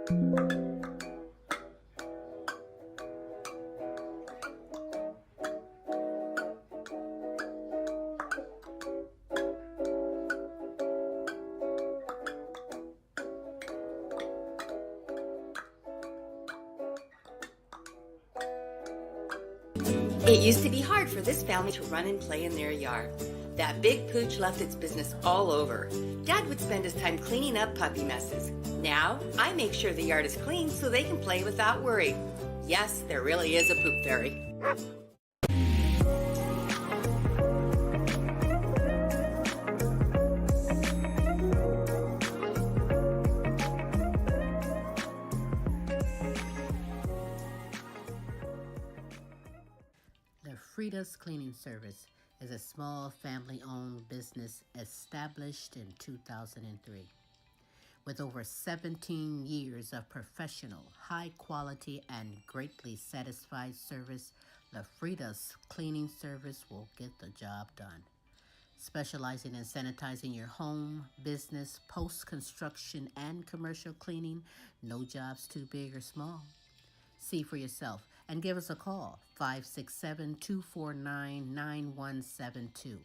It used to be hard for this family to run and play in their yard. That big pooch left its business all over. Dad would spend his time cleaning up puppy messes. Now, I make sure the yard is clean so they can play without worry. Yes, there really is a poop fairy. Frida's Cleaning Service is a small family-owned business established in 2003. With over 17 years of professional, high-quality, and greatly satisfied service, the Frida's Cleaning Service will get the job done. Specializing in sanitizing your home, business, post-construction, and commercial cleaning, no job's too big or small. See for yourself and give us a call, 567-249-9172.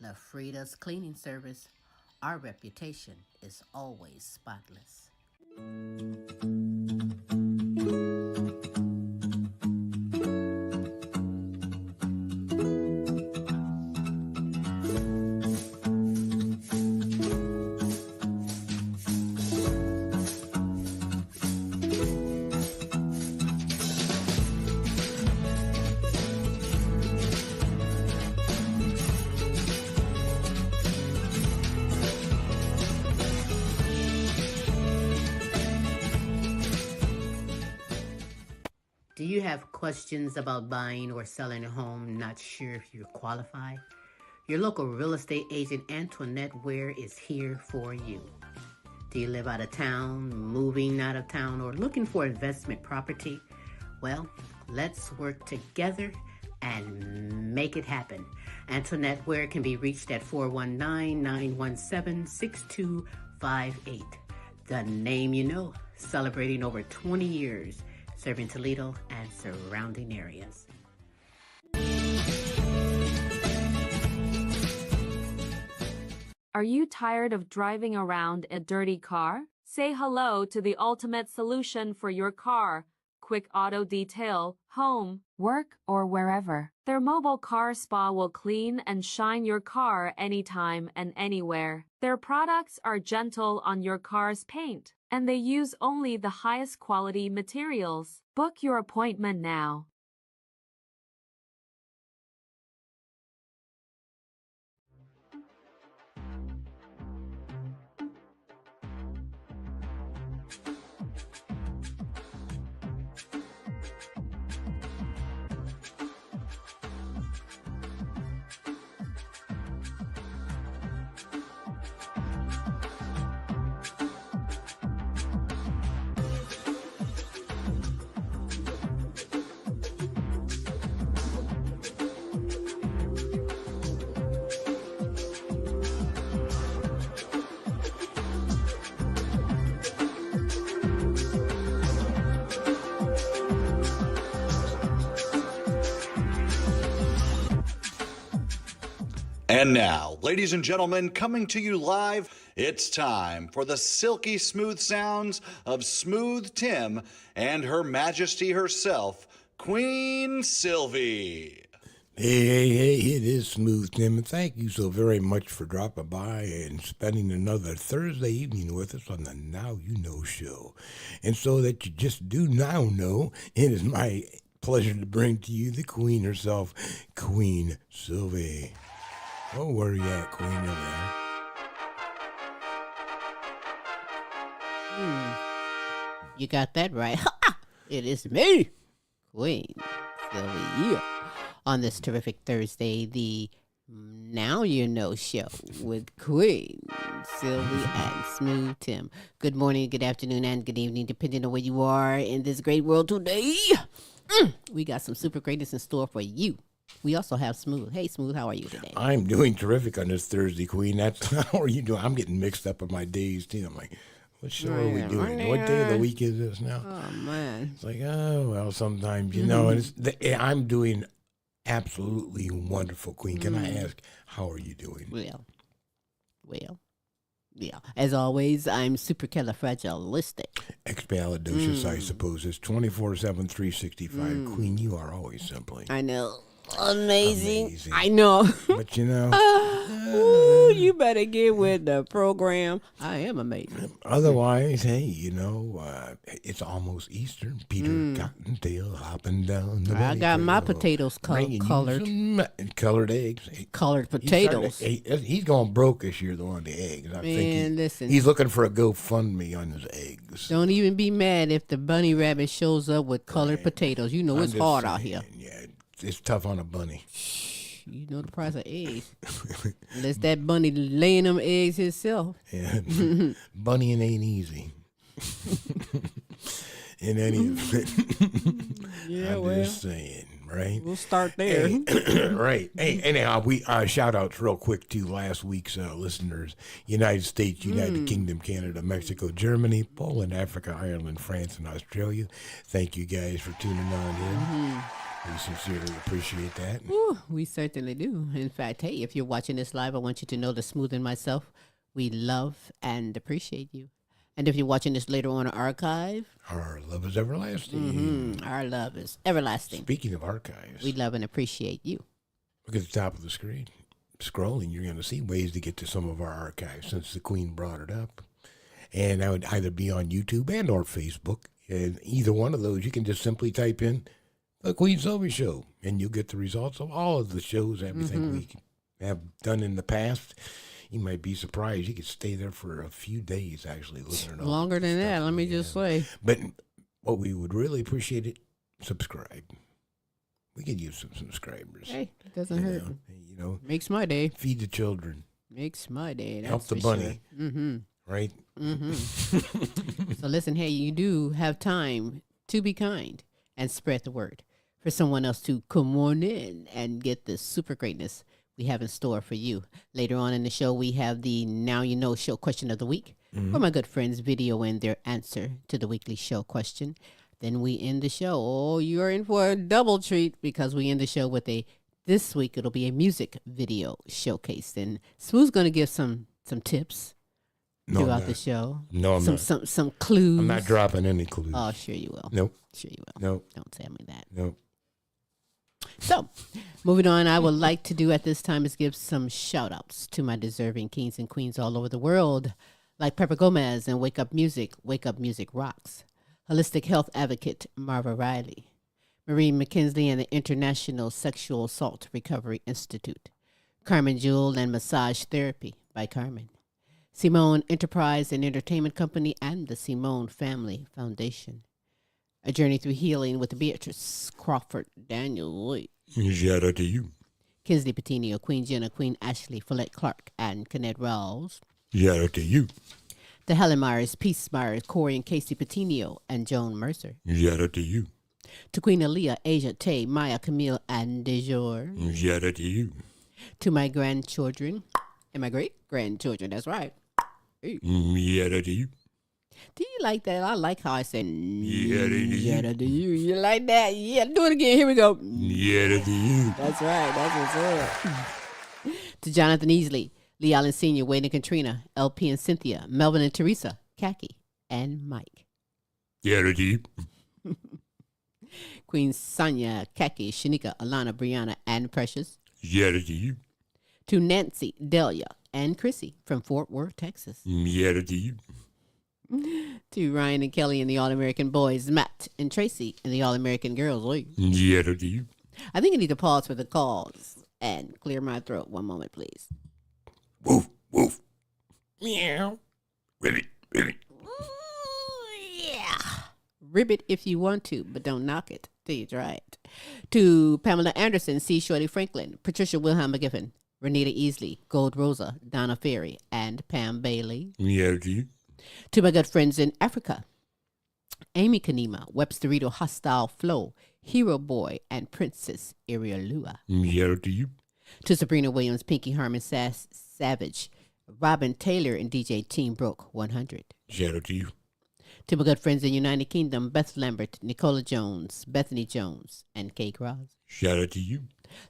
La Frida's Cleaning Service. Our reputation is always spotless. Do you have questions about buying or selling a home, not sure if you're qualified? Your local real estate agent, Antoinette Ware, is here for you. Do you live out of town, moving out of town, or looking for investment property? Well, let's work together and make it happen. Antoinette Ware can be reached at 419-917-6258. The name you know, celebrating over 20 years. Serving Toledo and surrounding areas. Are you tired of driving around a dirty car? Say hello to the ultimate solution for your car. Quick Auto Detail, home, work, or wherever. Their mobile car spa will clean and shine your car anytime and anywhere. Their products are gentle on your car's paint, and they use only the highest quality materials. Book your appointment now. And now, ladies and gentlemen, coming to you live, it's time for the silky smooth sounds of Smooth Tim and Her Majesty herself, Queen Silvy. Hey, it is Smooth Tim, and thank you so very much for dropping by and spending another Thursday evening with us on the Now You Know show. And so that you just do now know, it is my pleasure to bring to you the Queen herself, Queen Silvy. Oh, where you at, Queen? Over there. You got that right. It is me, Queen Silvy. Yeah. On this terrific Thursday, the Now You Know show with Queen Silvy and Smooth Tim. Good morning, good afternoon, and good evening, depending on where you are in this great world today. We got some super greatness in store for you. We also have Smooth. Hey, Smooth, how are you today? I'm doing terrific on this Thursday, Queen. How are you doing? I'm getting mixed up in my days, too. I'm like, What show are we doing? What day of the week is this now? Oh, man. It's like, oh, well, sometimes, I'm doing absolutely wonderful, Queen. Can I ask, how are you doing? Well. Yeah. As always, I'm supercalifragilistic. Expialidocious, I suppose. It's 24/7, 365. Queen, you are always simply. I know. Amazing. I know. But ooh, you better get with the program. I am amazing. Otherwise, hey, it's almost Easter. Peter Cottontail hopping down the I got my trail, potatoes colored. Colored eggs. Colored potatoes. He's going broke this year, though, on the eggs. I think listen. He's looking for a GoFundMe on his eggs. Don't even be mad if the bunny rabbit shows up with colored potatoes. You know it's hard out here. Yeah, it's tough on a bunny. You know the price of eggs. Unless that bunny laying them eggs himself. Yeah. Bunnying ain't easy. In any event. I'm just saying, right? We'll start there. Hey, right. Hey, anyhow, we shout outs real quick to last week's listeners. United States, United Kingdom, Canada, Mexico, Germany, Poland, Africa, Ireland, France, and Australia. Thank you guys for tuning on in. We sincerely appreciate that. Ooh, we certainly do. In fact, hey, if you're watching this live, I want you to know that Smooth and myself, we love and appreciate you. And if you're watching this later on archive, our love is everlasting. Our love is everlasting. Speaking of archives, we love and appreciate you. Look at the top of the screen. Scrolling, you're going to see ways to get to some of our archives since the Queen brought it up. And that would either be on YouTube and or Facebook. And either one of those, you can just simply type in The Queen Silvy Show, and you'll get the results of all of the shows, everything we have done in the past. You might be surprised. You could stay there for a few days, actually, listening to longer than that, let me just say. But what we would really appreciate it, subscribe. We could use some subscribers. Hey, it doesn't hurt. Makes my day. Feed the children. Makes my day. Help the bunny. Sure. Right? So listen, hey, you do have time to be kind and spread the word for someone else to come on in and get the super greatness we have in store for you. Later on in the show, we have the Now You Know show question of the week, where my good friends video in their answer to the weekly show question. Then we end the show. Oh, you're in for a double treat because we end the show with this week it'll be a music video showcase. And Smooth's going to give some tips throughout the show. No, I'm not. Some clues. I'm not dropping any clues. Oh, sure you will. Nope. Sure you will. Nope. Don't tell me that. Nope. So, moving on, I would like to do at this time is give some shout outs to my deserving kings and queens all over the world, like Pepper Gomez and Wake Up Music Rocks, Holistic Health Advocate Marva Riley, Maureen McKinsley and the International Sexual Assault Recovery Institute, Carmen Jewel and Massage Therapy by Carmen, Simone Enterprise and Entertainment Company and the Simone Family Foundation, A Journey Through Healing with Beatrice Crawford Daniel. Shout out to you. Kinsley Petiniot, Queen Jenna, Queen Ashley, Follette Clark, and Kennette Rawls. Shout out to you. The Helen Myers, Peace Myers, Corey and Casey Petiniot, and Joan Mercer. Shout out to you. To Queen Aaliyah, Asia Tay, Maya Camille, and Dejour. Shout out to you. To my grandchildren and my great-grandchildren, that's right. Hey. Shout out to you. Do you like that? I like how I said, Shout out to you. You like that? Yeah, do it again. Here we go. Shout out to you. That's right. That's what's up. To Jonathan Easley, Lee Allen Sr., Wayne and Katrina, LP and Cynthia, Melvin and Teresa, Khaki, and Mike. Shout out to you. Queen Sonia, Khaki, Shanika, Alana, Brianna, and Precious. Shout out to you. To Nancy, Delia, and Chrissy from Fort Worth, Texas. Shout out to you. To Ryan and Kelly and the All-American Boys, Matt and Tracy and the All-American Girls. Shout out to you. I think I need to pause for the calls and clear my throat. One moment, please. Woof, woof. Meow. Ribbit, ribbit. Yeah. Ribbit if you want to, but don't knock it till you try it. To Pamela Anderson, C. Shorty Franklin, Patricia Wilhelm McGiffin, Renita Easley, Gold Rosa, Donna Ferry, and Pam Bailey. Shout out to you. To my good friends in Africa, Amy Kanima, Websterito Hostile Flow, Hero Boy, and Princess Irialua. Shout out to you. To Sabrina Williams, Pinky Harmon Savage, Robin Taylor, and DJ Team Broke 100. Shout out to you. To my good friends in the United Kingdom, Beth Lambert, Nicola Jones, Bethany Jones, and Kay Cross. Shout out to you.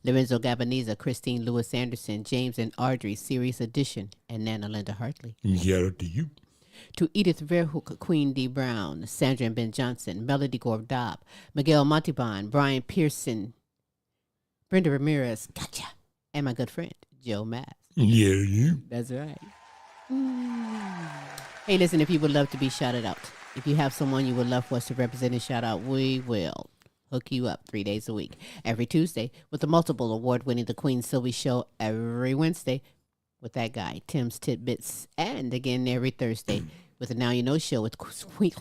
Lorenzo Gabaniza, Christine Lewis Anderson, James and Audrey, Series Edition, and Nana Linda Hartley. Shout out to you. To Edith Verhoek, Queen D. Brown, Sandra and Ben Johnson, Melody Gordab, Miguel Montalban, Brian Pearson, Brenda Ramirez, gotcha, and my good friend, Joe Mass. Yeah, you. That's right. Hey, listen, if you would love to be shouted out, if you have someone you would love for us to represent and shout out, we will hook you up 3 days a week. Every Tuesday with the multiple award-winning The Queen Silvy Show. Every Wednesday with that guy, Tim's Tidbits. And again, every Thursday with the Now You Know Show with Queen...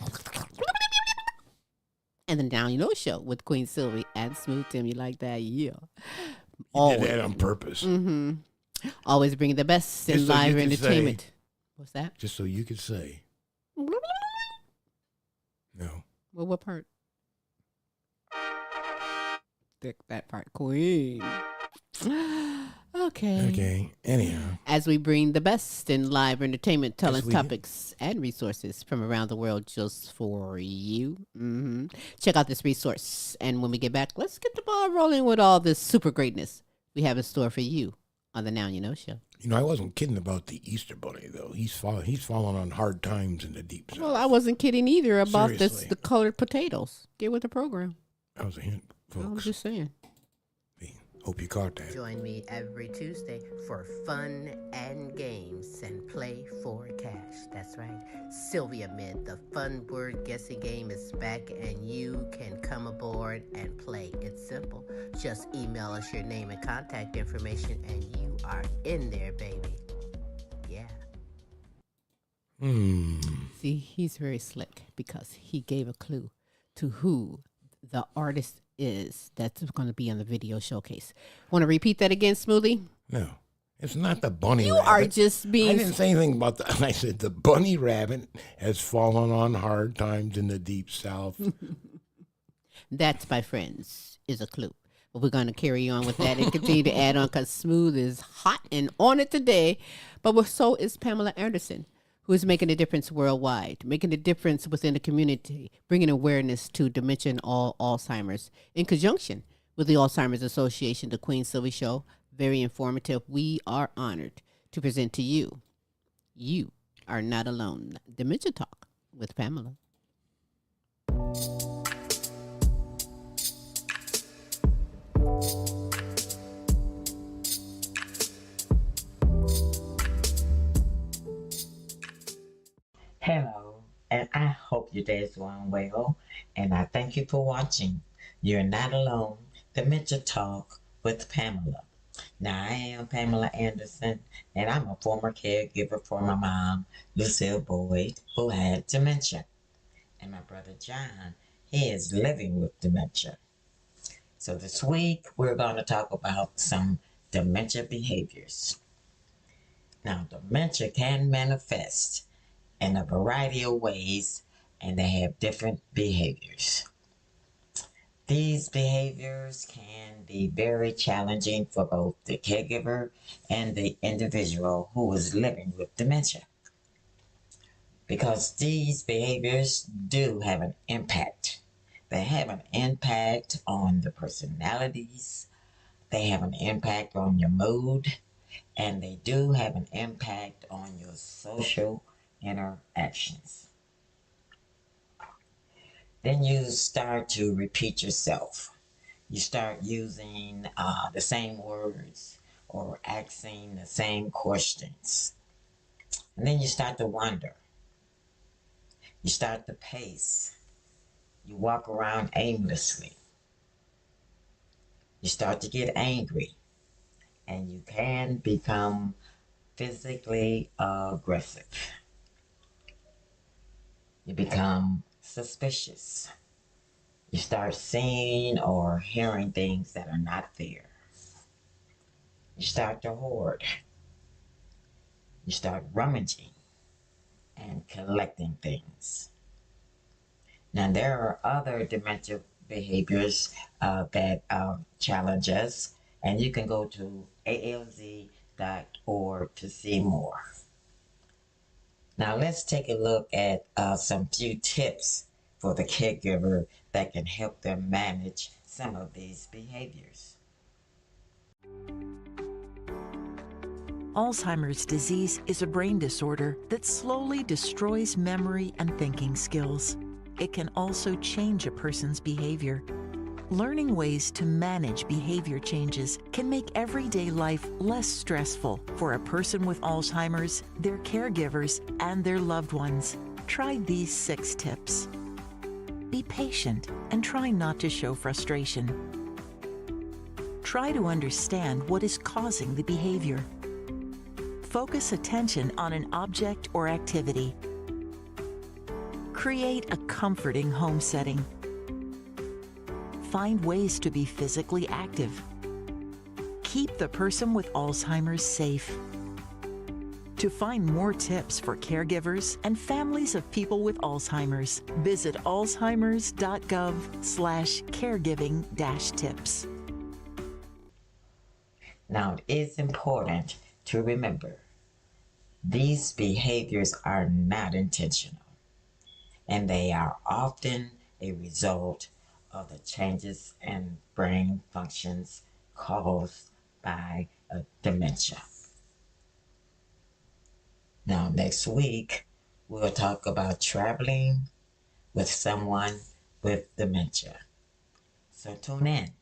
And the Now You Know Show with Queen Silvy and Smooth Tim. You like that? Yeah. You did that on purpose. Mm-hmm. Always bringing the best in Just so live you could entertainment. say. What's that? Just so you could say. No. Well, what part? That part. Queen. Okay. Okay. Anyhow. As we bring the best in live entertainment, talents, we do. topics, and resources from around the world just for you. Check out this resource. And when we get back, let's get the ball rolling with all this super greatness we have in store for you on the Now You Know Show. You know, I wasn't kidding about the Easter Bunny, though. He's fallen on hard times in the deep south. Well, I wasn't kidding either about Seriously. the colored potatoes. Get with the program. That was a hint, I'm folks. just saying. Hope you caught that. Join me every Tuesday for fun and games and play for cash. That's right. Sylvia Mid, the fun word guessing game is back and you can come aboard and play. It's simple. Just email us your name and contact information and you are in there, baby. Yeah. See, he's very slick because he gave a clue to who the artist is that's going to be on the video showcase. Want to repeat that again, Smoothie? No, it's not the bunny You rabbit. are just being... I didn't say anything about that. I said the bunny rabbit has fallen on hard times in the deep south. That, my friends, is a clue. But we're going to carry on with that and continue to add on because Smooth is hot and on it today. But so is Pamela Anderson, who is making a difference worldwide, making a difference within the community, bringing awareness to dementia and all Alzheimer's in conjunction with the Alzheimer's Association, the Queen Silvy Show. Very informative. We are honored to present to you, You Are Not Alone, Dementia Talk with Pamela. Hello, and I hope your day is going well, and I thank you for watching. You're Not Alone, Dementia Talk with Pamela. Now, I am Pamela Anderson, and I'm a former caregiver for my mom, Michele Boyd, who had dementia. And my brother John, he is living with dementia. So this week, we're going to talk about some dementia behaviors. Now, dementia can manifest in a variety of ways, and they have different behaviors. These behaviors can be very challenging for both the caregiver and the individual who is living with dementia, because these behaviors do have an impact. They have an impact on the personalities, they have an impact on your mood, and they do have an impact on your social interactions. Then you start to repeat yourself. You start using the same words or asking the same questions. And then you start to wonder. You start to pace. You walk around aimlessly. You start to get angry. And you can become physically aggressive. You become suspicious. You start seeing or hearing things that are not there. You start to hoard. You start rummaging and collecting things. Now, there are other dementia behaviors that challenge us, and you can go to alz.org to see more. Now let's take a look at some few tips for the caregiver that can help them manage some of these behaviors. Alzheimer's disease is a brain disorder that slowly destroys memory and thinking skills. It can also change a person's behavior. Learning ways to manage behavior changes can make everyday life less stressful for a person with Alzheimer's, their caregivers, and their loved ones. Try these 6 tips. Be patient and try not to show frustration. Try to understand what is causing the behavior. Focus attention on an object or activity. Create a comforting home setting. Find ways to be physically active. Keep the person with Alzheimer's safe. To find more tips for caregivers and families of people with Alzheimer's, visit alzheimers.gov/caregiving-tips. Now, it is important to remember these behaviors are not intentional, and they are often a result of the changes in brain functions caused by dementia. Now, next week, we'll talk about traveling with someone with dementia. So tune in.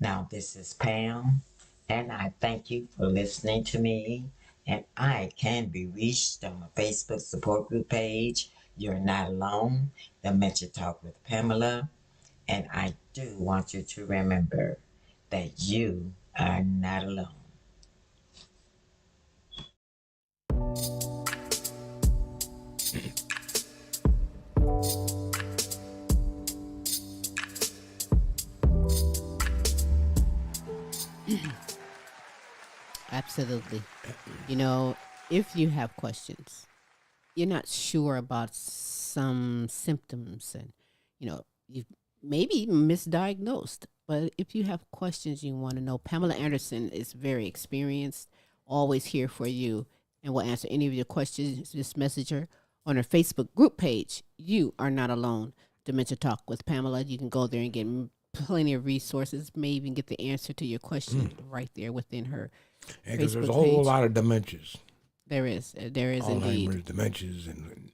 Now, this is Pam, and I thank you for listening to me. And I can be reached on my Facebook support group page, You're Not Alone, Dementia Talk with Pamela. And I do want you to remember that you are not alone. Absolutely. You know, if you have questions, you're not sure about some symptoms and, you maybe even misdiagnosed. But if you have questions you want to know, Pamela Anderson is very experienced, always here for you, and will answer any of your questions. Just message her on her Facebook group page. You are not alone. Dementia Talk with Pamela. You can go there and get plenty of resources, may even get the answer to your question right there within her Because there's a Facebook whole page. lot of dementias. There is Alzheimer's, indeed. dementias, and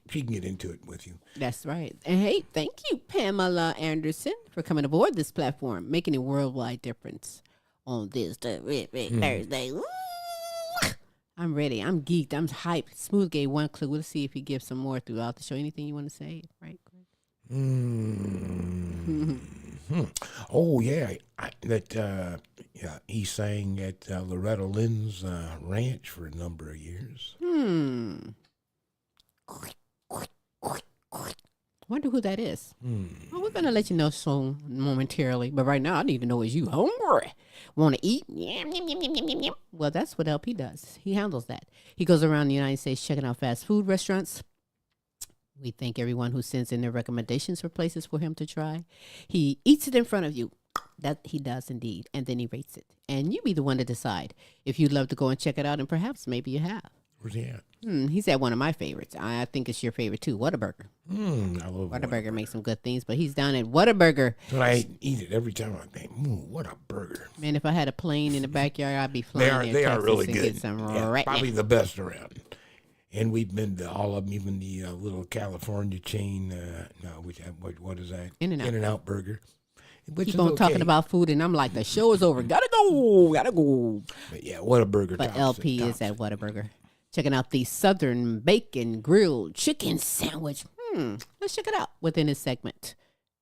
she can get into it with you. That's right. And hey, thank you, Pamela Anderson, for coming aboard this platform, making a worldwide difference on this Thursday. Woo! I'm ready. I'm geeked. I'm hyped. Smooth gave one clue. We'll see if he gives some more throughout the show. Anything you want to say, right, Greg? Oh yeah, he sang at Loretta Lynn's ranch for a number of years. Wonder who that is. Well, we're gonna let you know soon, momentarily. But right now, I need to know: is you hungry? Want to eat? Yum, yum, yum, yum, yum, yum, yum. Well, that's what LP does. He handles that. He goes around the United States checking out fast food restaurants. We thank everyone who sends in their recommendations for places for him to try. He eats it in front of you. That he does indeed. And then he rates it. And you be the one to decide if you'd love to go and check it out, and perhaps maybe you have. Where's he at? He's at one of my favorites. I think it's your favorite too. Whataburger. I love Whataburger makes some good things, but he's down at Whataburger. But I eat it every time. I think, what a burger. Man, if I had a plane in the backyard, I'd be flying They there are Texas really and good. get some Yeah, right probably now. the best around. And we've been to all of them, even the little California chain. What is that? In-N-Out. In-N-Out burger. Which Keep is on talking okay. about food, and I'm like, the show is over. Gotta go. But yeah, what a burger. But LP is at Whataburger. Checking out the Southern Bacon Grilled Chicken Sandwich. Let's check it out within his segment,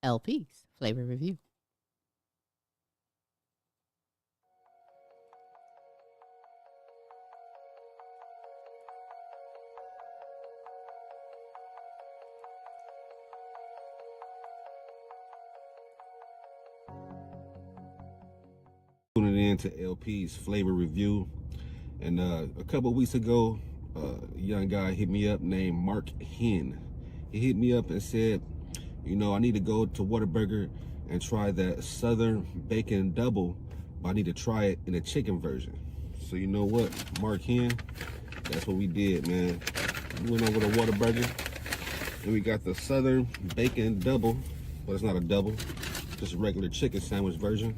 LP's Flavor Review. Tuning in to LP's Flavor Review. And a couple of weeks ago, a young guy hit me up named Mark Hen. He hit me up and said, I need to go to Whataburger and try that Southern Bacon Double, but I need to try it in a chicken version. So you know what, Mark Hen, that's what we did, man. We went over the Whataburger. And we got the Southern Bacon Double, but it's not a double, just a regular chicken sandwich version.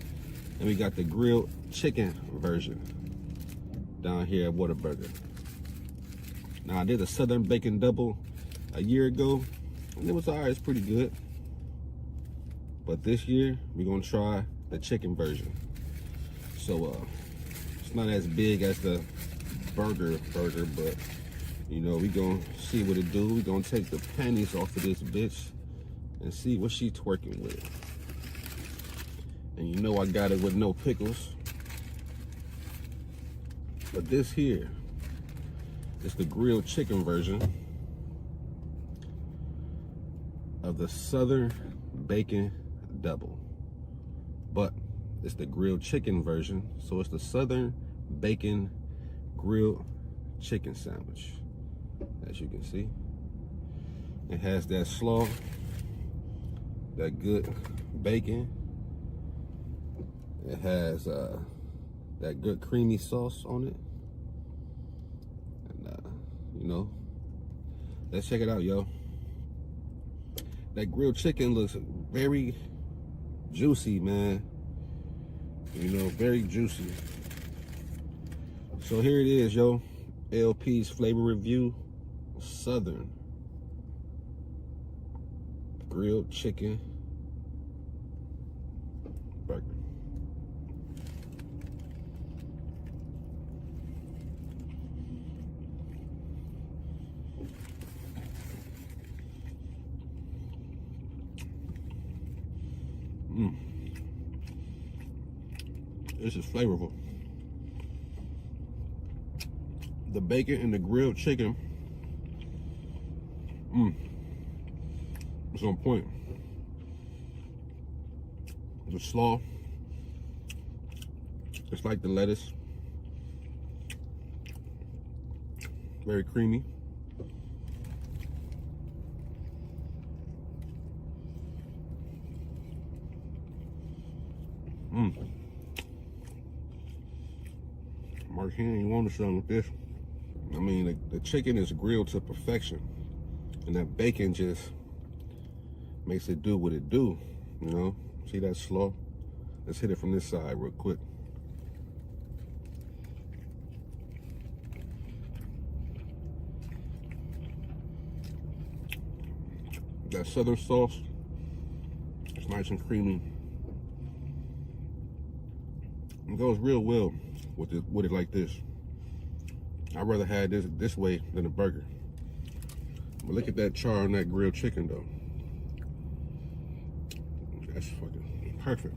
And we got the grilled chicken version down here at Whataburger. Now I did a Southern Bacon Double a year ago, and it was alright, it's pretty good. But this year, we're gonna try the chicken version. So it's not as big as the burger, but you know, we gonna see what it do. We gonna take the panties off of this bitch and see what she twerking with. And you know I got it with no pickles. But this here is the grilled chicken version of the Southern Bacon Double. But it's the grilled chicken version, so it's the Southern Bacon Grilled Chicken Sandwich. As you can see, it has that slaw, that good bacon. It has that good creamy sauce on it. And you know, let's check it out, yo. That grilled chicken looks very juicy, man. You know, very juicy. So here it is, yo. LP's Flavor Review. Southern grilled chicken burger. This is flavorful. The bacon and the grilled chicken, it's on point. The slaw, it's like the lettuce, very creamy. Mark Hen, you wanted something with this? I mean, the chicken is grilled to perfection, and that bacon just makes it do what it do, you know? See that slaw? Let's hit it from this side real quick. That Southern sauce, it's nice and creamy. It goes real well with it like this. I'd rather have this way than a burger. But look at that char on that grilled chicken though. That's fucking perfect.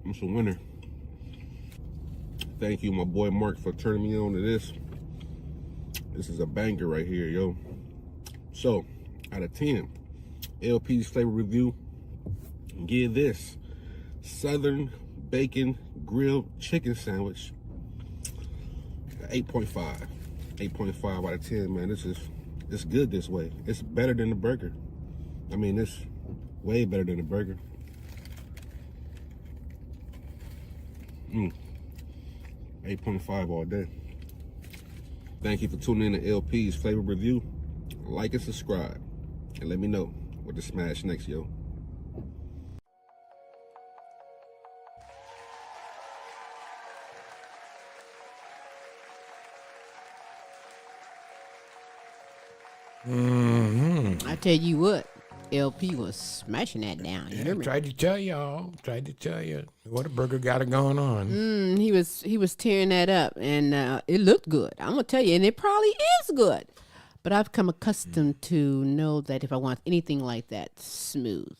It's a winner. Thank you, my boy Mark, for turning me on to this. This is a banger right here, yo. So, out of 10, LP's Flavor Review, give this Southern Bacon Grilled Chicken Sandwich 8.5. 8.5 out of 10, man. It's good this way. It's better than the burger. I mean, it's way better than the burger. 8.5 all day. Thank you for tuning in to LP's Flavor Review. Like and subscribe, and let me know what to smash next, yo. I tell you what, LP was smashing that down. You hear me? Tried to tell y'all. What a burger got it going on. He was tearing that up, and it looked good. I'm gonna tell you, and it probably is good. But I've come accustomed to know that if I want anything like that, smooth.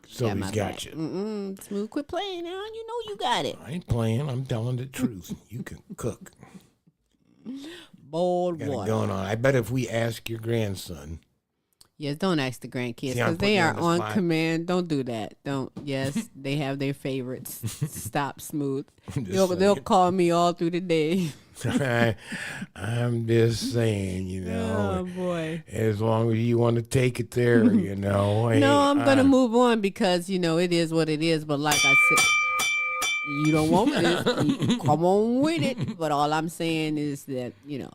So he's got you. Smooth, quit playing now. You know you got it. I ain't playing. I'm telling the truth. You can cook. Boiled Got it water. going on. I bet if we ask your grandson. Yes, don't ask the grandkids See, I'm because they putting you are on the on spot. command. Don't do that. Don't. Yes, they have their favorites. Stop smooth. I'm just They'll saying. call me all through the day. I'm just saying, you know, Oh boy. as long as you want to take it there, you know. No, I'm gonna move on because you know it is what it is. But like I said, you don't want this. Come on with it. But all I'm saying is that you know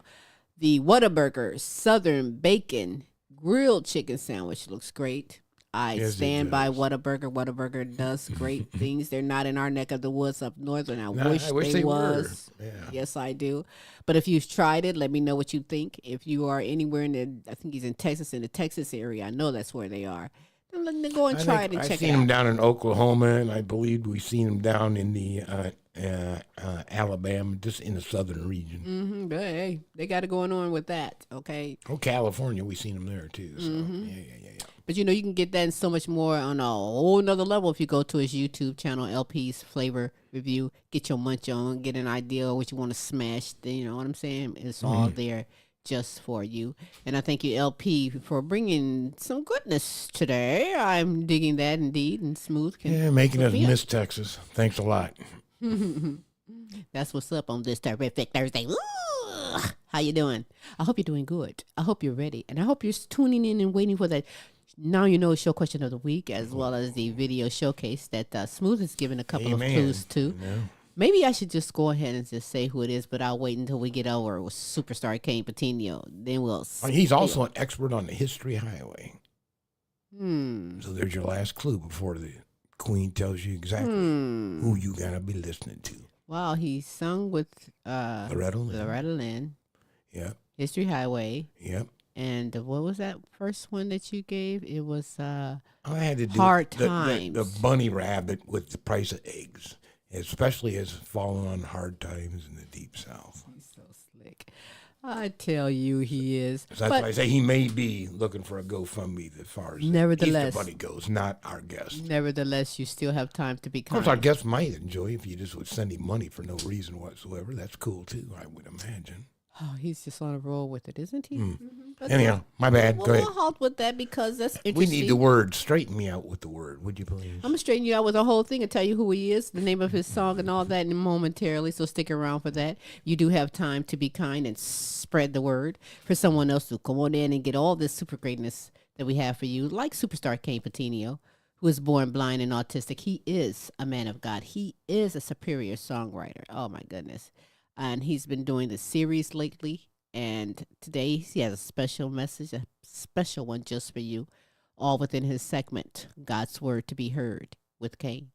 the Whataburger Southern Bacon Grilled Chicken Sandwich looks great. I Yes, it stand by does. Whataburger. Whataburger does great things. They're not in our neck of the woods up north, and I wish they was. were. Yeah. Yes, I do. But if you've tried it, let me know what you think. If you are anywhere in the, I think he's in Texas, in the Texas area. I know that's where they are. Then go and try it and I've check seen it him out. down in Oklahoma, and I believe we've seen him down in the Alabama, just in the southern region. But hey, they got it going on with that. Okay. Oh, California, we've seen him there too. So yeah. But you know, you can get that and so much more on a whole nother level if you go to his YouTube channel, LP's Flavor Review. Get your munch on, get an idea of what you want to smash. You know what I'm saying? It's all there just for you. And I thank you, LP, for bringing some goodness today. I'm digging that indeed. And Smooth can Yeah, making hook us me up. miss Texas. Thanks a lot. That's what's up on this terrific Thursday. Ooh, how you doing? I hope you're doing good. I hope you're ready. And I hope you're tuning in and waiting for that Now You Know show question of the week, as well as the video showcase that Smooth has given a couple of clues to. Yeah. Maybe I should just go ahead and just say who it is, but I'll wait until we get over with superstar Kayne Petiniot. Then we'll He's also an expert on the History Highway. Hmm. So there's your last clue before the Queen tells you exactly who you gotta be listening to. Wow, he sung with Loretta Lynn. Yep. History Highway. Yep. And what was that first one that you gave? It was I had to do Hard the Times. bunny rabbit with the price of eggs, especially as fallen on hard times in the deep south. He's so slick. I tell you, he is. So that's why I say he may be looking for a GoFundMe as far as Nevertheless, Easter Bunny goes, not our guest. Nevertheless, you still have time to be Of kind. course, our guest might enjoy if you just would send him money for no reason whatsoever. That's cool too, I would imagine. Oh, he's just on a roll with it, isn't he? But Anyhow, my bad. we'll Go ahead. halt with that because that's interesting. We need the word. Straighten me out with the word, would you please? I'm gonna straighten you out with the whole thing and tell you who he is, the name of his song, and all that momentarily. So stick around for that. You do have time to be kind and spread the word for someone else to come on in and get all this super greatness that we have for you, like superstar Kayne Petiniot, who was born blind and autistic. He is a man of God. He is a superior songwriter. Oh my goodness. And he's been doing the series lately. And today he has a special message, a special one just for you, all within his segment, God's Word to be Heard with Kayne.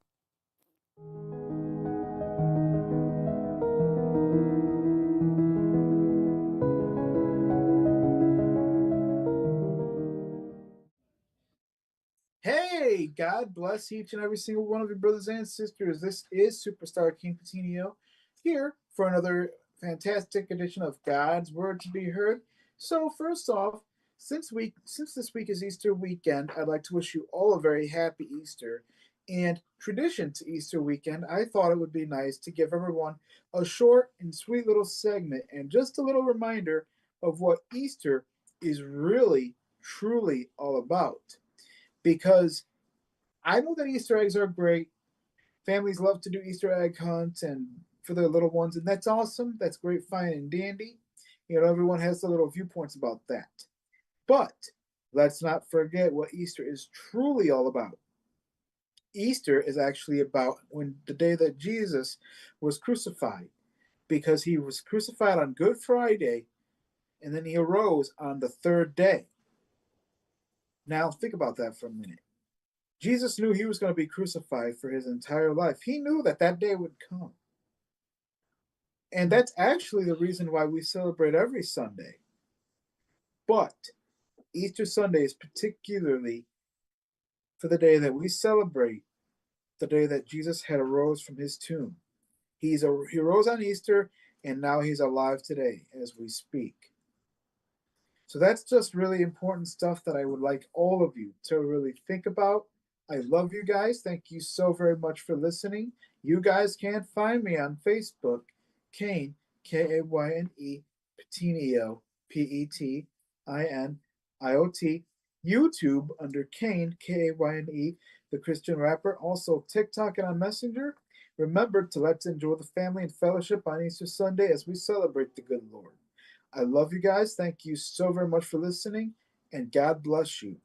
Hey, God bless each and every single one of your brothers and sisters. This is Superstar Kayne Petiniot here for another fantastic edition of God's Word to be Heard. So first off, since this week is Easter weekend, I'd like to wish you all a very happy Easter. And tradition to Easter weekend, I thought it would be nice to give everyone a short and sweet little segment and just a little reminder of what Easter is really, truly all about. Because I know that Easter eggs are great. Families love to do Easter egg hunts and for their little ones, and that's awesome. That's great, fine, and dandy. You know, everyone has their little viewpoints about that. But let's not forget what Easter is truly all about. Easter is actually about when the day that Jesus was crucified, because he was crucified on Good Friday, and then he arose on the third day. Now, think about that for a minute. Jesus knew he was going to be crucified for his entire life. He knew that that day would come. And that's actually the reason why we celebrate every Sunday. But Easter Sunday is particularly for the day that we celebrate the day that Jesus had arose from his tomb. He rose on Easter, and now he's alive today as we speak. So that's just really important stuff that I would like all of you to really think about. I love you guys. Thank you so very much for listening. You guys can find me on Facebook, Kayne, Kayne, Petiniot, Petiniot, YouTube under Kayne, Kayne, the Christian rapper. Also TikTok and on Messenger. Remember to let's enjoy the family and fellowship on Easter Sunday as we celebrate the good Lord. I love you guys. Thank you so very much for listening, and God bless you.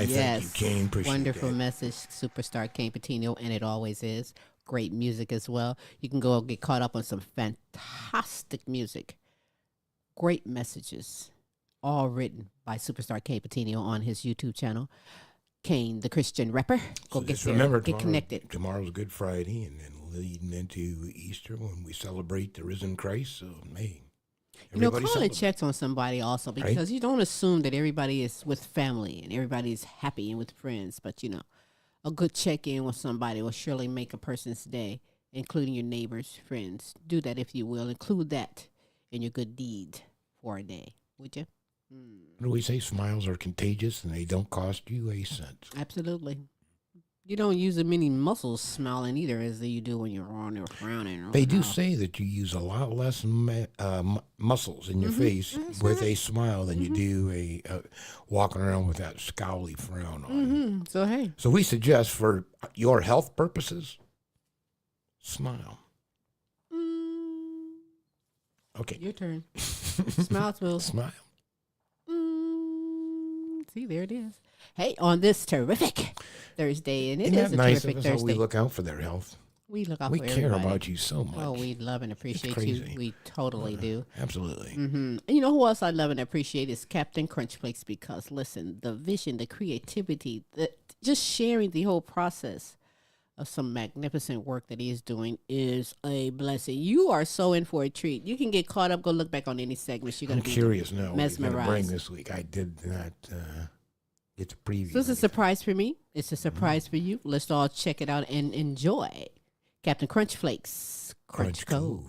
Thank you, Kayne. Appreciate Wonderful that. message, superstar Kayne Petiniot, and it always is. Great music as well. You can go get caught up on some fantastic music. Great messages, all written by superstar Kayne Petiniot on his YouTube channel. Kayne, the Christian rapper. Go So get just there. remember, Get connected. Tomorrow's Good Friday, and then leading into Easter when we celebrate the risen Christ. So, man, Call and check on somebody also, because you don't assume that everybody is with family and everybody is happy and with friends. But, a good check-in with somebody will surely make a person's day, including your neighbors, friends. Do that if you will. Include that in your good deed for a day, would you? What do we say? Smiles are contagious, and they don't cost you a cent. Absolutely. You don't use as many muscles smiling either as you do when you're on or frowning. They do say that you use a lot less muscles in your face with a smile than you do walking around with that scowly frown on. So, hey. So we suggest for your health purposes, smile. Okay. Your turn. Smile, Will. Smile. See, there it is. Hey, on this terrific Thursday, and Isn't is that a nice terrific of us how Thursday. we look out for their health? We look out We for care everybody. about you so much. Oh, we love and appreciate you. We totally do. Absolutely. And you know who else I love and appreciate is Kaptain Krunchflakes, because listen, the vision, the creativity, just sharing the whole process of some magnificent work that he is doing is a blessing. You are so in for a treat. You can get caught up. Go look back on any segments. You're going I'm to be curious now what you're mesmerized. going to bring this week. I did not get the preview. So it's a surprise for me. It's a surprise for you. Let's all check it out and enjoy. Kaptain Krunchflakes. Crunch Cove.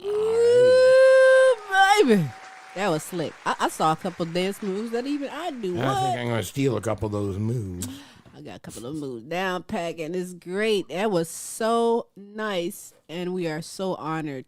Ooh, baby. That was slick. I saw a couple dance moves that even I do. I think I'm going to steal a couple of those moves. I got a couple of moves down pack, and it's great. That was so nice, and we are so honored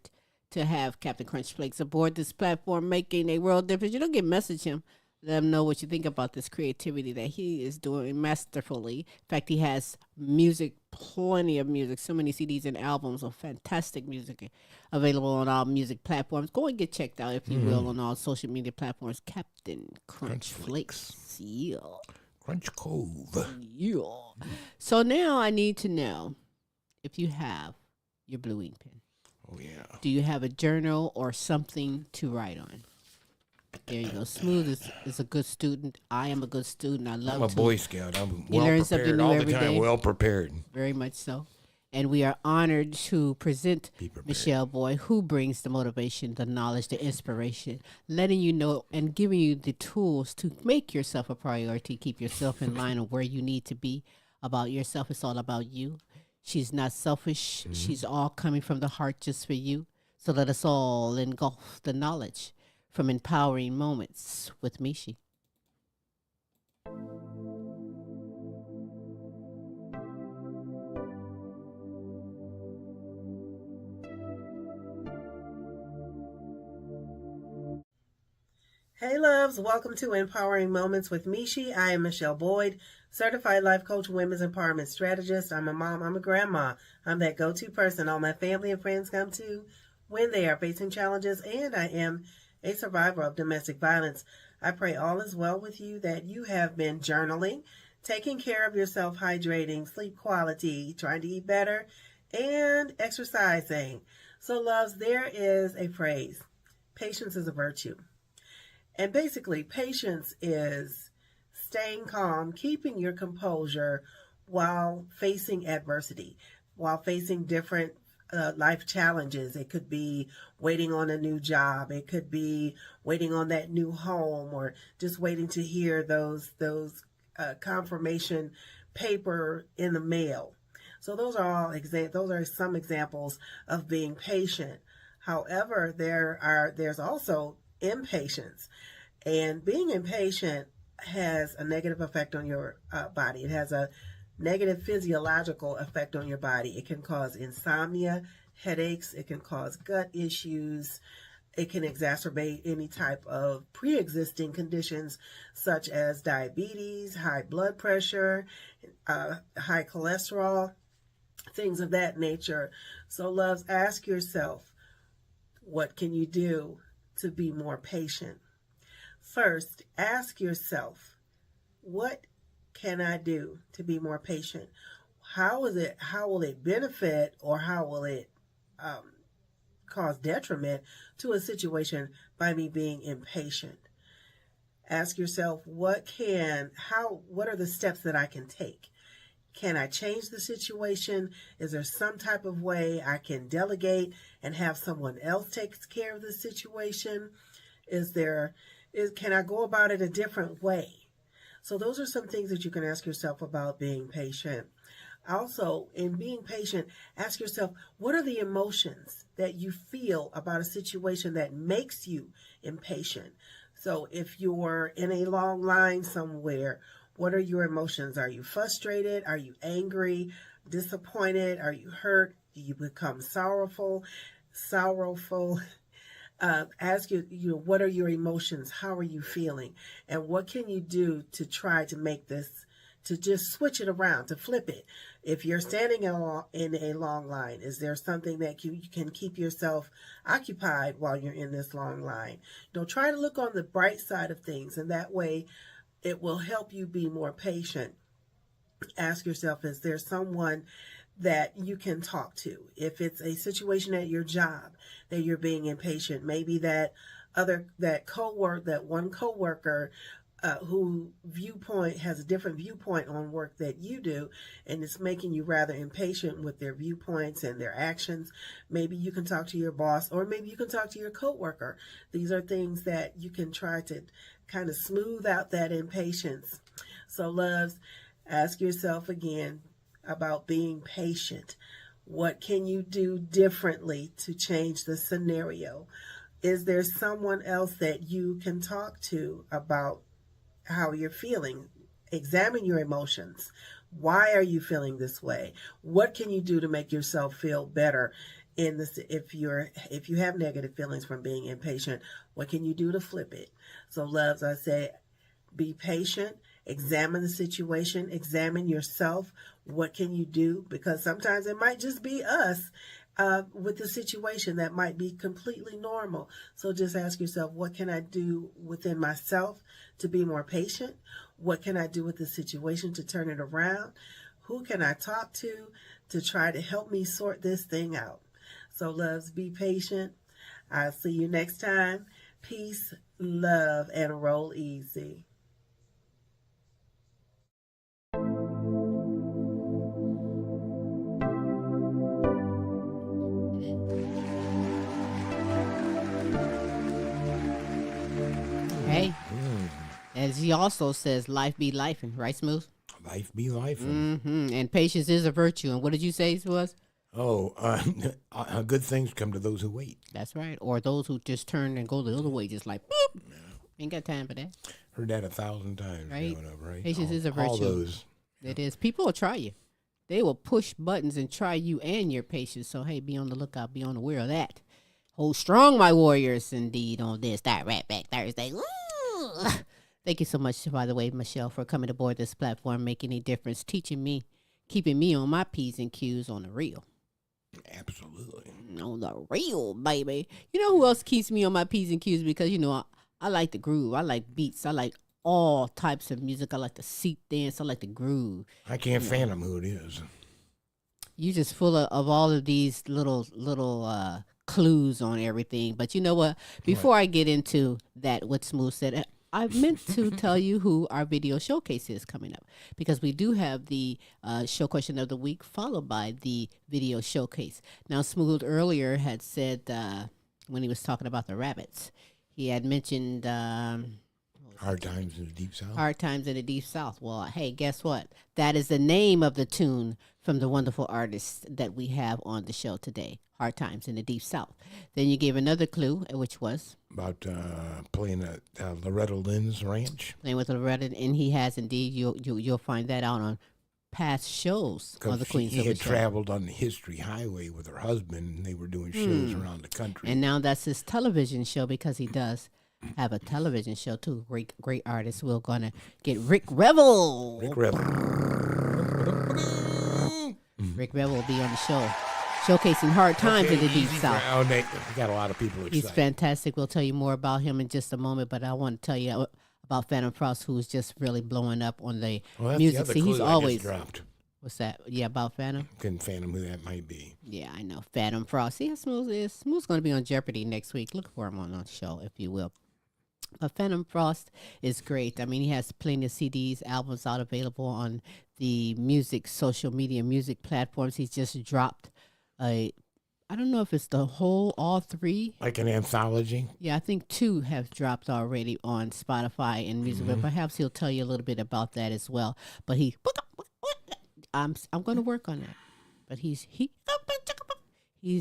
to have Captain Krunchflakes aboard this platform, making a world difference. You don't get message him. Let him know what you think about this creativity that he is doing masterfully. In fact, he has music, plenty of music, so many CDs and albums of fantastic music available on all music platforms. Go and get checked out, if you will, on all social media platforms. Captain Krunchflakes. Yeah. Krunch Kove. Yeah. So now I need to know if you have your blue ink pen. Oh, yeah. Do you have a journal or something to write on? There you go. Smooth is a good student. I am a good student. I'm a Boy Scout. I'm You well learn something prepared new all the every time. day. Well prepared. Very much so. And we are honored to present Be prepared. Michele Boyd, who brings the motivation, the knowledge, the inspiration, letting you know and giving you the tools to make yourself a priority, keep yourself in line of where you need to be about yourself. It's all about you. She's not selfish. She's all coming from the heart just for you. So let us all engulf the knowledge from Empowering Moments with Michi. Hey loves, welcome to Empowering Moments with Michi. I am Michele Boyd, certified life coach, women's empowerment strategist. I'm a mom, I'm a grandma. I'm that go-to person all my family and friends come to when they are facing challenges, and I am a survivor of domestic violence. I pray all is well with you, that you have been journaling, taking care of yourself, hydrating, sleep quality, trying to eat better, and exercising. So loves, there is a phrase, patience is a virtue. And basically, patience is staying calm, keeping your composure while facing adversity, while facing different life challenges. It could be waiting on a new job. It could be waiting on that new home, or just waiting to hear those confirmation paper in the mail. So those are those are some examples of being patient. However, there's also impatience, and being impatient has a negative effect on your body. It has a negative physiological effect on your body. It can cause insomnia, headaches. It can cause gut issues. It can exacerbate any type of pre-existing conditions such as diabetes, high blood pressure, high cholesterol, things of that nature. So loves, ask yourself, what can you do to be more patient? First, ask yourself, what can I do to be more patient? How will it benefit, or how will it cause detriment to a situation by me being impatient? Ask yourself, what are the steps that I can take? Can I change the situation? Is there some type of way I can delegate and have someone else take care of the situation? Can I go about it a different way? So those are some things that you can ask yourself about being patient. Also, in being patient, ask yourself, what are the emotions that you feel about a situation that makes you impatient? So if you're in a long line somewhere, what are your emotions? Are you frustrated? Are you angry, disappointed? Are you hurt? Do you become sorrowful? Ask you, what are your emotions? How are you feeling? And what can you do to try to make this, to just switch it around, to flip it? If you're standing in a long line, is there something that you can keep yourself occupied while you're in this long line? Try to look on the bright side of things, and that way it will help you be more patient. Ask yourself, is there someone that you can talk to? If it's a situation at your job that you're being impatient, maybe that one coworker who has a different viewpoint on work that you do, and it's making you rather impatient with their viewpoints and their actions. Maybe you can talk to your boss, or maybe you can talk to your coworker. These are things that you can try to kind of smooth out that impatience. So loves, ask yourself again about being patient. What can you do differently to change the scenario? Is there someone else that you can talk to about how you're feeling? Examine your emotions. Why are you feeling this way? What can you do to make yourself feel better in this? If you have negative feelings from being impatient, what can you do to flip it? So, loves, I say, be patient, examine the situation, examine yourself. What can you do? Because sometimes it might just be us with the situation that might be completely normal. So just ask yourself, what can I do within myself to be more patient? What can I do with the situation to turn it around? Who can I talk to try to help me sort this thing out? So, loves, be patient. I'll see you next time. Peace, love, and roll easy. Hey, as he also says, life be lifing, right, Smooth? Life be life. And patience is a virtue. And what did you say to us? Good things come to those who wait. That's right. Or those who just turn and go the other way, just like, boop. Ain't got time for that. Heard that 1,000 times. Right? Growing up, right? Patience is a virtue. All those. It is. People will try you. They will push buttons and try you and your patience. So, hey, be on the lookout. Be unaware of that. Hold strong, my warriors, indeed, on this. That Rat Back Thursday. Ooh. Thank you so much, by the way, Michelle, for coming aboard this platform, making a difference, teaching me, keeping me on my P's and Q's on the real. Absolutely. On the real, baby. You know who else keeps me on my P's and Q's? Because, you know, I like the groove. I like beats. I like all types of music. I like the seat dance. I like the groove. I can't fathom who it is. You just full of all of these little clues on everything. But you know what? Before I get into that, what Smooth said, I meant to tell you who our video showcase is coming up, because we do have the show question of the week followed by the video showcase. Now, Smooth earlier had said when he was talking about the rabbits, he had mentioned Hard Times in the Deep South. Hard Times in the Deep South. Well, hey, guess what? That is the name of the tune from the wonderful artists that we have on the show today. Hard Times in the Deep South. Then you gave another clue, which was? About playing at Loretta Lynn's ranch. Playing with Loretta, and he has indeed. You'll find that out on past shows on the Queen Silvy He had Show. traveled on the History Highway with her husband, and they were doing shows around the country. And now that's his television show, because he does have a television show too. Great artist. We're gonna get Rick Revel. Rick Revel. Rick Revel will be on the show, showcasing Hard Times in the Deep South. Oh, they got a lot of people excited. He's fantastic. We'll tell you more about him in just a moment, but I want to tell you about Fantom Frost, who's just really blowing up on the music. The See, he's always dropped. What's that? Yeah, about Fantom. Couldn't fathom who that might be. Yeah, I know. Fantom Frost. See how Smooth is. Smooth's going to be on Jeopardy next week. Look for him on the show, if you will. But Fantom Frost is great. I mean, he has plenty of CDs, albums out available on the social media music platforms. He's just dropped I don't know if it's all three. Like an anthology? Yeah, I think 2 have dropped already on Spotify and music, but perhaps he'll tell you a little bit about that as well. But I'm going to work on that. But he's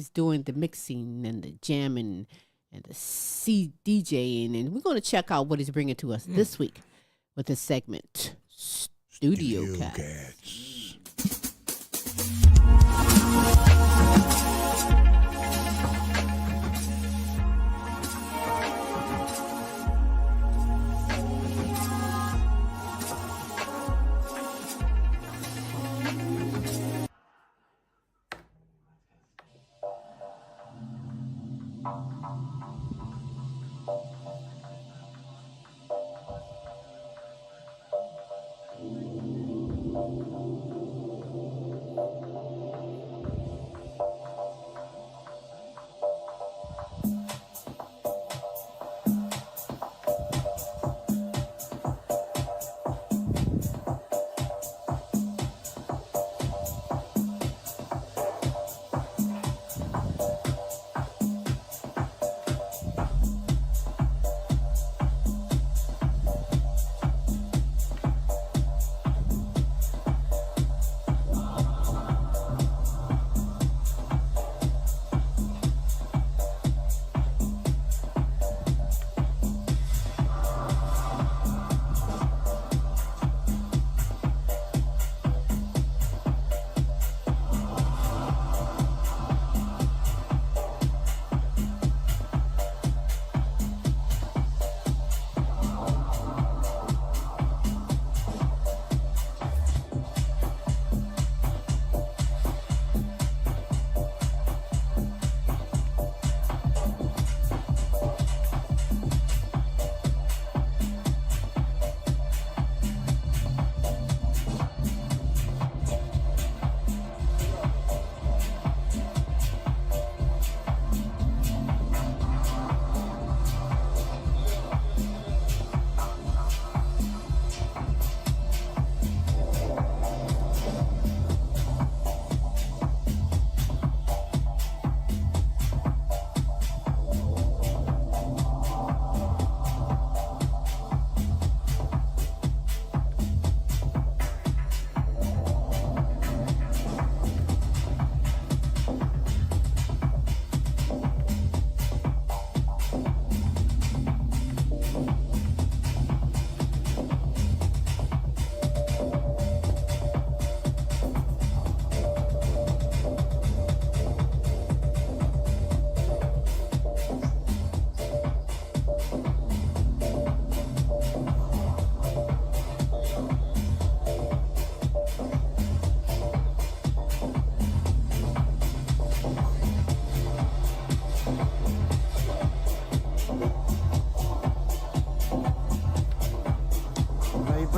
doing the mixing and the jamming and the DJing, and we're going to check out what he's bringing to us this week with the segment Studio Cats.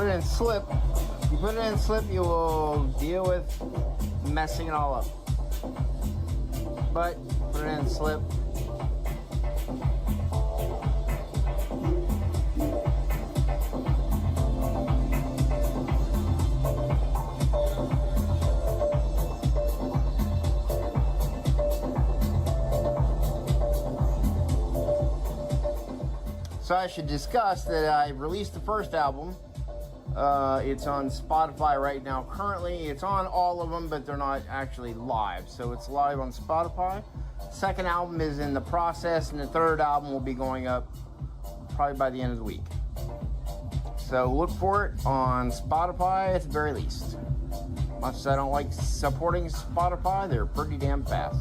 put it in slip. If you put it in slip, you will deal with messing it all up. But put it in slip. So I should discuss that I released the first album. It's on Spotify right now. Currently, it's on all of them, but they're not actually live. So it's live on Spotify. Second album is in the process, and the third album will be going up probably by the end of the week. So look for it on Spotify at the very least. Much as I don't like supporting Spotify, they're pretty damn fast.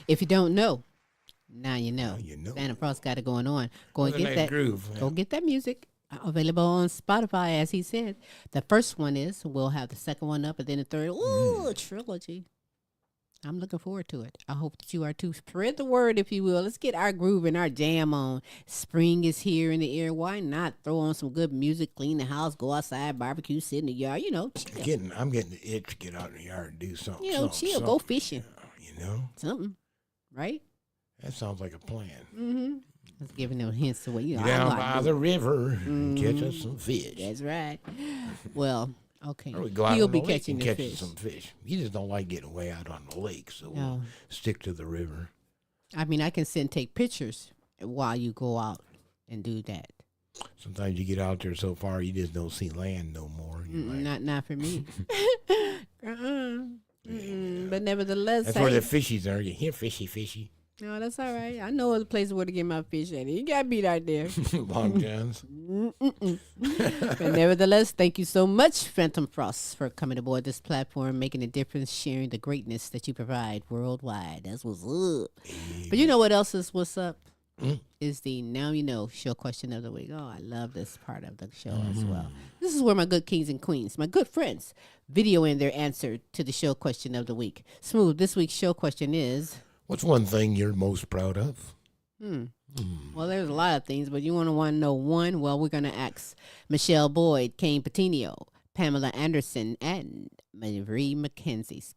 If you don't know, now you know. Now you know. Santa Frost got it going on. Go and What a get nice that groove, Go man. get that music. Available on Spotify, as he said. The first one is. We'll have the second one up, and then the third. Ooh, a trilogy. I'm looking forward to it. I hope that you are too. Spread the word, if you will. Let's get our groove and our jam on. Spring is here in the air. Why not throw on some good music, clean the house, go outside, barbecue, sit in the yard, chill. I'm getting the itch to get out in the yard and do something. Chill, go fishing. Something, right? That sounds like a plan. Mm-hmm. Let's giving them hints away. Down by the river and catch us some fish. That's right. Well, okay. Or we go out He'll on be the lake catching and the catch fish. some fish. You just don't like getting way out on the lake, so we'll stick to the river. I mean, I can sit and take pictures while you go out and do that. Sometimes you get out there so far, you just don't see land no more. Not for me. But nevertheless, that's where the fishies are. You hear fishy. No, that's all right. I know other places where to get my fish at. You got beat out there. Long Johns. But nevertheless, thank you so much, Fantom Frost, for coming aboard this platform, making a difference, sharing the greatness that you provide worldwide. That's what's up. But you know what else is what's up? Is the Now You Know show question of the week. Oh, I love this part of the show as well. This is where my good kings and queens, my good friends, video in their answer to the show question of the week. Smooth, this week's show question is... What's one thing you're most proud of? Well, there's a lot of things, but you want to know one? Well, we're going to ask Michele Boyd, Kayne Petiniot, Pamela Anderson, and Marie McKenzie.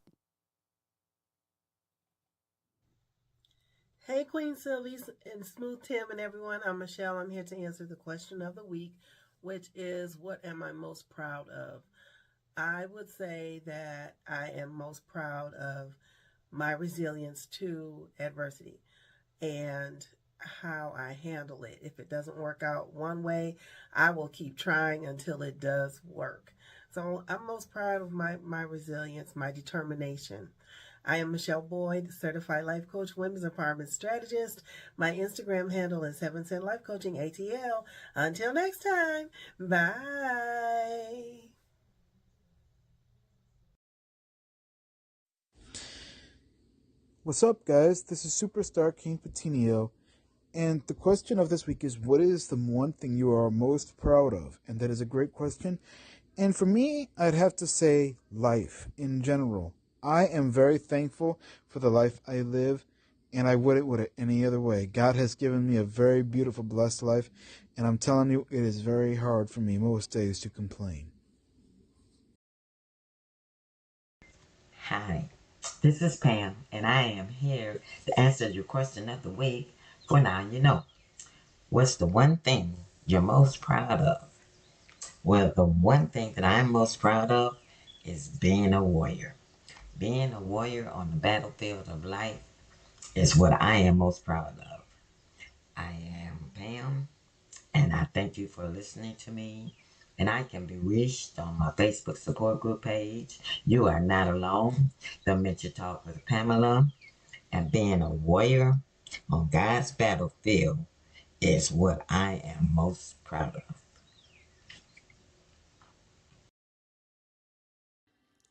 Hey, Queen Silvy and Smooth Tim and everyone. I'm Michelle. I'm here to answer the question of the week, which is, what am I most proud of? I would say that I am most proud of my resilience to adversity and how I handle it. If it doesn't work out one way, I will keep trying until it does work. So I'm most proud of my resilience, my determination. I am Michele Boyd, Certified Life Coach, Women's Empowerment Strategist. My Instagram handle is Heaven Sent Life Coaching ATL. Until next time, bye. What's up, guys? This is Superstar Kayne Petiniot, and the question of this week is, what is the one thing you are most proud of? And that is a great question. And for me, I'd have to say life in general. I am very thankful for the life I live, and I wouldn't want it any other way. God has given me a very beautiful, blessed life, and I'm telling you, it is very hard for me most days to complain. Hi, this is Pam, and I am here to answer your question of the week for Now You Know. What's the one thing you're most proud of? Well, the one thing that I'm most proud of is being a warrior. Being a warrior on the battlefield of life is what I am most proud of. I am Pam, and I thank you for listening to me. And I can be reached on my Facebook support group page. You are not alone. The Dementia Talk with Pamela. And being a warrior on God's battlefield is what I am most proud of.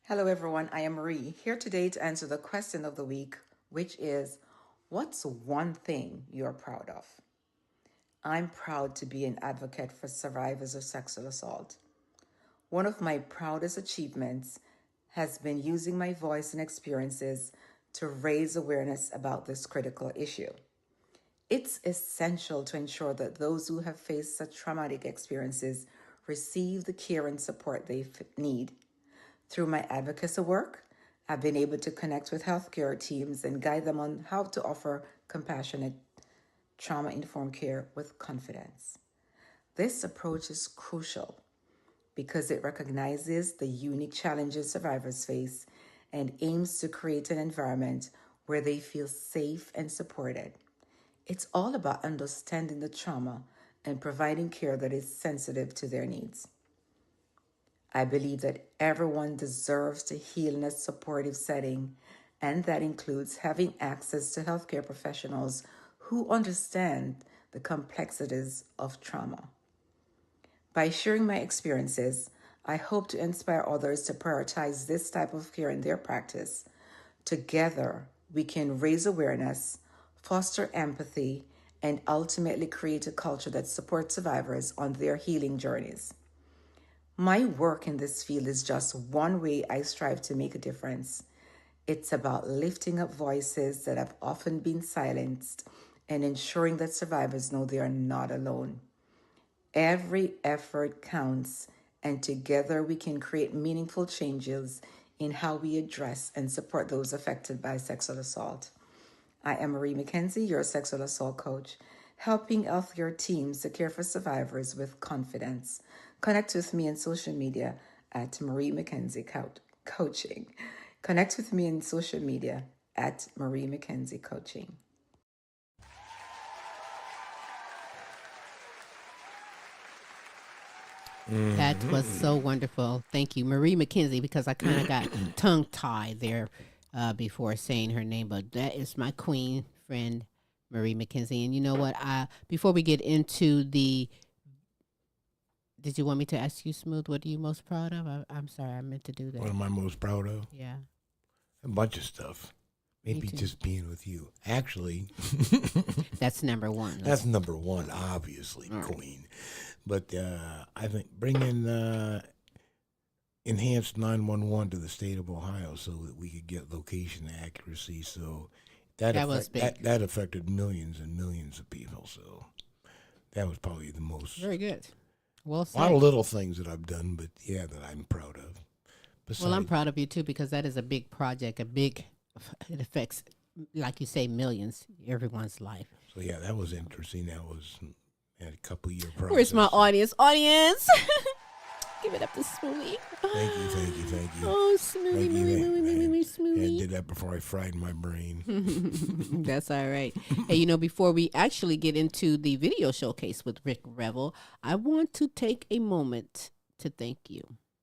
Hello, everyone. I am Marie, here today to answer the question of the week, which is, what's one thing you're proud of? I'm proud to be an advocate for survivors of sexual assault. One of my proudest achievements has been using my voice and experiences to raise awareness about this critical issue. It's essential to ensure that those who have faced such traumatic experiences receive the care and support they need. Through my advocacy work, I've been able to connect with healthcare teams and guide them on how to offer compassionate, trauma-informed care with confidence. This approach is crucial because it recognizes the unique challenges survivors face and aims to create an environment where they feel safe and supported. It's all about understanding the trauma and providing care that is sensitive to their needs. I believe that everyone deserves to heal in a supportive setting, and that includes having access to healthcare professionals who understand the complexities of trauma. By sharing my experiences, I hope to inspire others to prioritize this type of care in their practice. Together, we can raise awareness, foster empathy, and ultimately create a culture that supports survivors on their healing journeys. My work in this field is just one way I strive to make a difference. It's about lifting up voices that have often been silenced and ensuring that survivors know they are not alone. Every effort counts, and together we can create meaningful changes in how we address and support those affected by sexual assault. I am Marie McKenzie, your sexual assault coach, helping healthcare teams to care for survivors with confidence. Connect with me on social media at Marie McKenzie Coaching. Connect with me on social media at Marie McKenzie Coaching. That was so wonderful. Thank you, Marie McKenzie, because I kind of got tongue-tied there before saying her name, but that is my queen friend, Marie McKenzie. And you know what? Before we get into the... Did you want me to ask you, Smooth, what are you most proud of? I'm sorry, I meant to do that. What am I most proud of? Yeah. A bunch of stuff. Maybe just being with you. Actually. That's number one. That's number one, obviously, right. Queen. But I think bringing enhanced 911 to the state of Ohio so that we could get location accuracy. So that affected millions and millions of people. So that was probably the most. Very good. Well said. A lot of little things that I've done, but yeah, that I'm proud of. Well, I'm proud of you too, because that is a big project, it affects, like you say, millions, everyone's life. So yeah, that was interesting. That was a couple year process. Where's my audience? Give it up to Smoothie. Thank you. Oh, Smoothie, Smoothie. I did that before I fried my brain. That's all right. Hey, before we actually get into the video showcase with Rick Revel, I want to take a moment to thank you.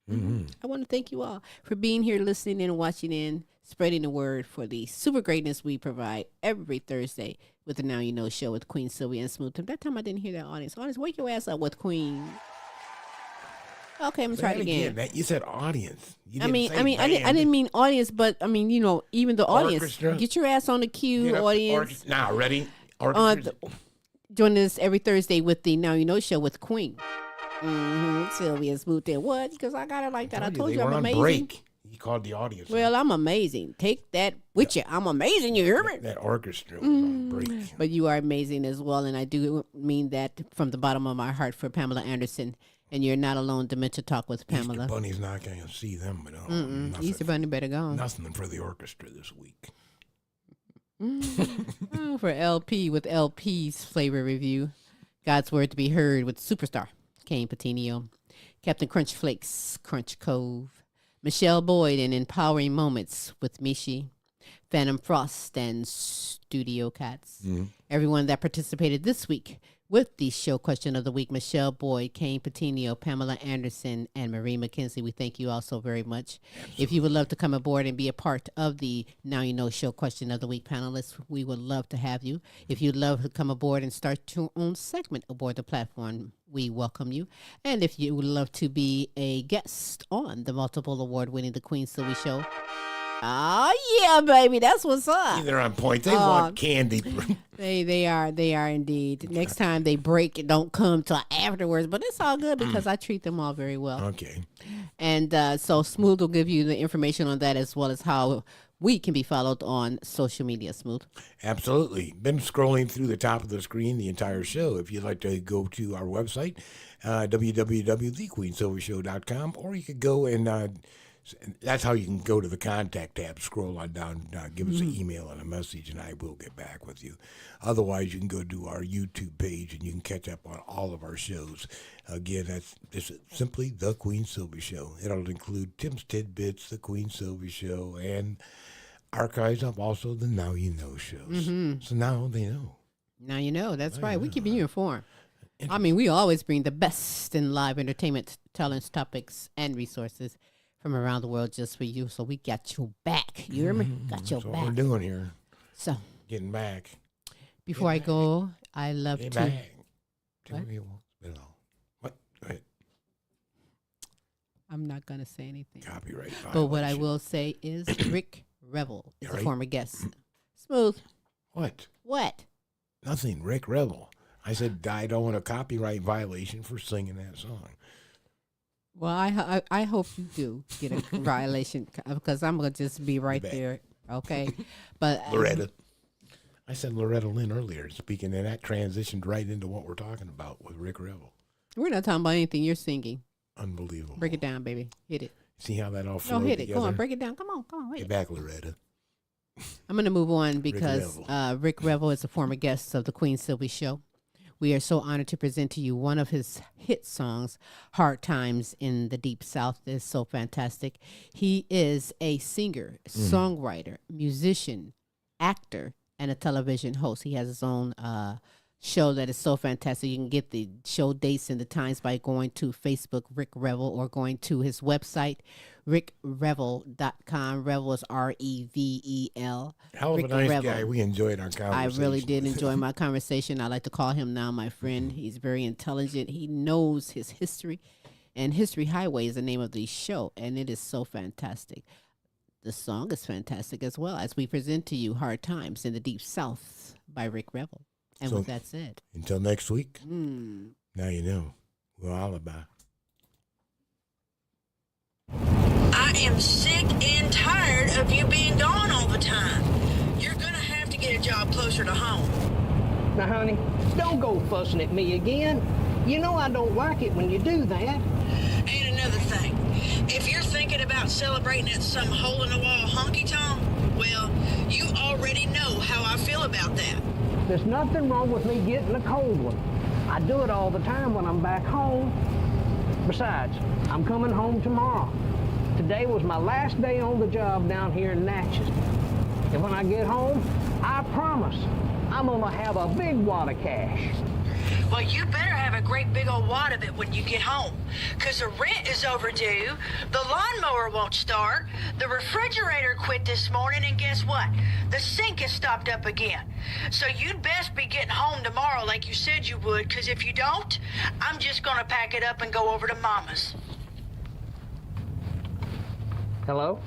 Mm-hmm. I want to thank you all for being here, listening in, watching in, spreading the word for the super greatness we provide every Thursday with the Now You Know show with Queen Silvy and Smooth Tim. That time I didn't hear that audience. Audience, wake your ass up with Queen. Okay, I'm gonna try it again. You said audience. I didn't mean audience, but even the audience. Orchestra. Get your ass on the cue, audience. Now, ready? Join us every Thursday with the Now You Know show with Queen. Silvy and Smooth Tim. What? Because I got it like that. I told you I'm amazing. Break. You called the audience. Well, I'm amazing. Take that with you. I'm amazing. You hear me? That orchestra was on break. But you are amazing as well, and I do mean that from the bottom of my heart for Pamela Anderson. And you're not alone. Dementia Talk with Pamela. Easter Bunny's not going to see them, but Easter Bunny better go. Nothing for the orchestra this week. For LP with LPs Flavor Review, God's Word to be Heard with superstar Kayne Petiniot, Captain Krunchflakes, Krunch Kove, Michele Boyd and Empowering Moments with Michi, Fantom Frost and Studio Cats. Mm-hmm. Everyone that participated this week with the show question of the week. Michele Boyd, Kayne Petiniot, Pamela Anderson, and Marie McKenzie. We thank you all so very much. Absolutely. If you would love to come aboard and be a part of the Now You Know show question of the week panelists, we would love to have you. If you'd love to come aboard and start your own segment aboard the platform, we welcome you. And if you would love to be a guest on the multiple award-winning The Queen Silvy Show, oh yeah, baby, that's what's up. They're on point. They want candy. They are indeed. Next time they break, it don't come till afterwards, but it's all good because I treat them all very well. Okay. And so Smooth will give you the information on that as well as how we can be followed on social media. Smooth. Absolutely. Been scrolling through the top of the screen the entire show. If you'd like to go to our website, www.thequeensilvershow.com, or you could go and that's how you can go to the contact tab, scroll on down, give us an email and a message, and I will get back with you. Otherwise, you can go to our YouTube page, and you can catch up on all of our shows. Again, that's just simply The Queen Silvy Show. It'll include Tim's Tidbits, The Queen Silvy Show, and archives of also the Now You Know shows. So now they know. Now you know. That's right. We're keeping you informed. I mean, we always bring the best in live entertainment, talents, topics, and resources from around the world just for you, so we got your back. You hear me? Got your That's back. what we're doing here. So, getting back. Before I go, I love to. Back. What? What? Go ahead. I'm not gonna say anything. Copyright violation. But what I will say is Rick Revel is a former guest. Smooth. What? What? Nothing. Rick Revel. I said I don't want a copyright violation for singing that song. Well, I hope you do get a violation because I'm going to just be right there, okay? But Loretta. I said Loretta Lynn earlier, speaking, and that transitioned right into what we're talking about with Rick Revel. We're not talking about anything. You're singing. Unbelievable. Break it down, baby. Hit it. See how that all flowed No, hit together? it. Go on, break it down. Come on. Get back, Loretta. I'm going to move on because Rick Revel is a former guest of the Queen Silvy Show. We are so honored to present to you one of his hit songs, Hard Times in the Deep South. Is so fantastic. He is a singer, songwriter, musician, actor, and a television host. He has his own show that is so fantastic. You can get the show dates and the times by going to Facebook, Rick Revel, or going to his website, rickrevel.com. Revel is Revel. Hell of a nice guy. We enjoyed our conversation. I really did enjoy my conversation. I like to call him now my friend. He's very intelligent. He knows his history. And History Highway is the name of the show, and it is so fantastic. The song is fantastic as well as we present to you Hard Times in the Deep South by Rick Revel. And with that said, until next week, now you know. We're all about. I am sick and tired of you being gone all the time. You're gonna have to get a job closer to home. Now, honey, don't go fussing at me again. You know I don't like it when you do that. And another thing, if you're thinking about celebrating at some hole-in-the-wall honky-tonk, well, you already know how I feel about that. There's nothing wrong with me getting a cold one. I do it all the time when I'm back home. Besides, I'm coming home tomorrow. Today was my last day on the job down here in Natchez. And when I get home, I promise I'm gonna have a big wad of cash. Well, you better have a great big old wad of it when you get home, because the rent is overdue, the lawnmower won't start, the refrigerator quit this morning, and guess what? The sink is stopped up again. So you'd best be getting home tomorrow like you said you would, because if you don't, I'm just going to pack it up and go over to Mama's. Hello?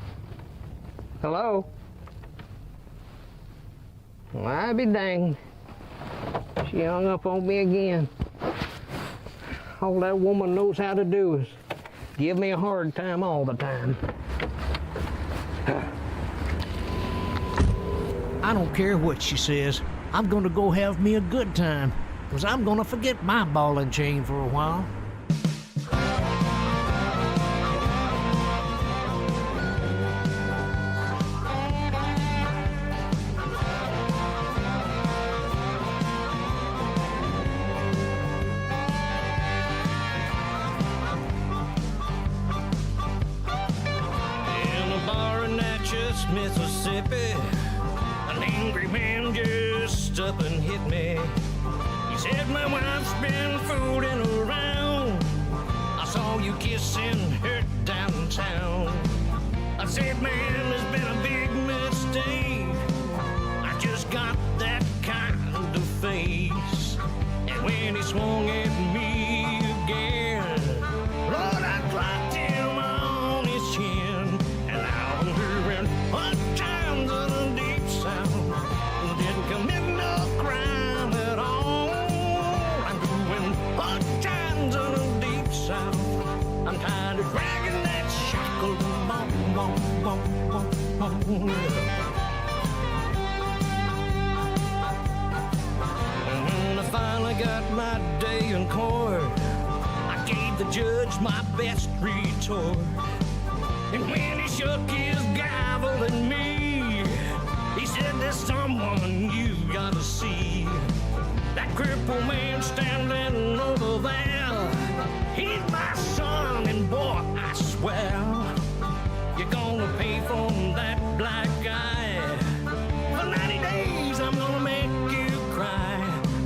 Hello? Well, I be danged. She hung up on me again. All that woman knows how to do is give me a hard time all the time. I don't care what she says. I'm gonna go have me a good time, 'cause I'm gonna forget my ball and chain for a while. Mississippi, an angry man just up and hit me. He Said my wife's been fooling around. I saw you kissing her downtown. I said, man, there's been a big mistake. I just got that kind of face. And when he swung at me again, Lord, I dropped him on his chin. And now I'm hearing hard times in the deep south. Didn't commit no crime at all. I'm doing hard times in the deep south. I'm tired of dragging that shackle along. And when I finally got my day in court, I gave the judge my best retort. And when he shook his gavel at me, he said, there's someone you gotta see. That crippled man standing over there, he's my son, and boy, I swear, you're gonna pay for that black eye. For 90 days, I'm gonna make you cry.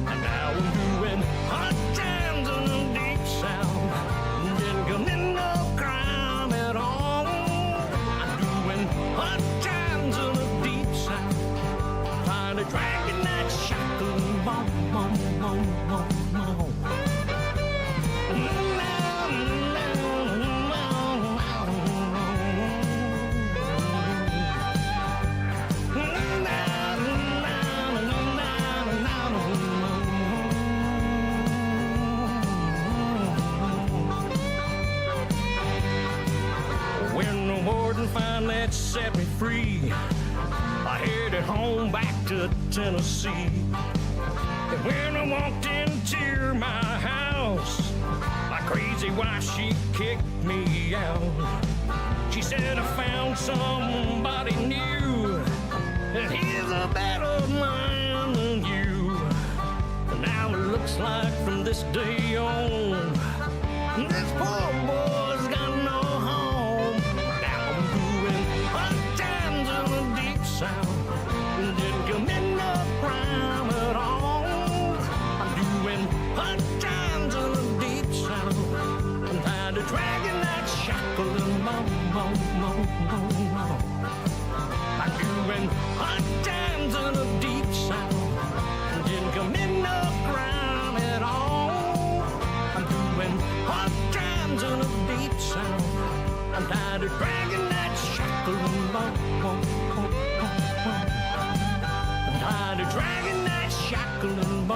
And now I'm doing hard times in the deep south. Didn't commit no crime at all. I'm doing hard times in the deep south. Trying to drag in that shackle. When the warden finally set me free, I headed home back to Tennessee. And when I walked into my house, my crazy wife, she kicked me out. She said, I found somebody new, and he's a better man than you. And now it looks like from this day on, this poor boy's got no home. Now I'm doing hard times in the deep south. Didn't commit no crime at all. I'm doing hard times in the deep south. I'm tired of dragging that shackle along. I'm doing hard times in the deep south. Didn't commit no crime at all. I'm doing hard times in the deep south. I'm tired of dragging that shackle along. I'm tired of dragging that shackle along.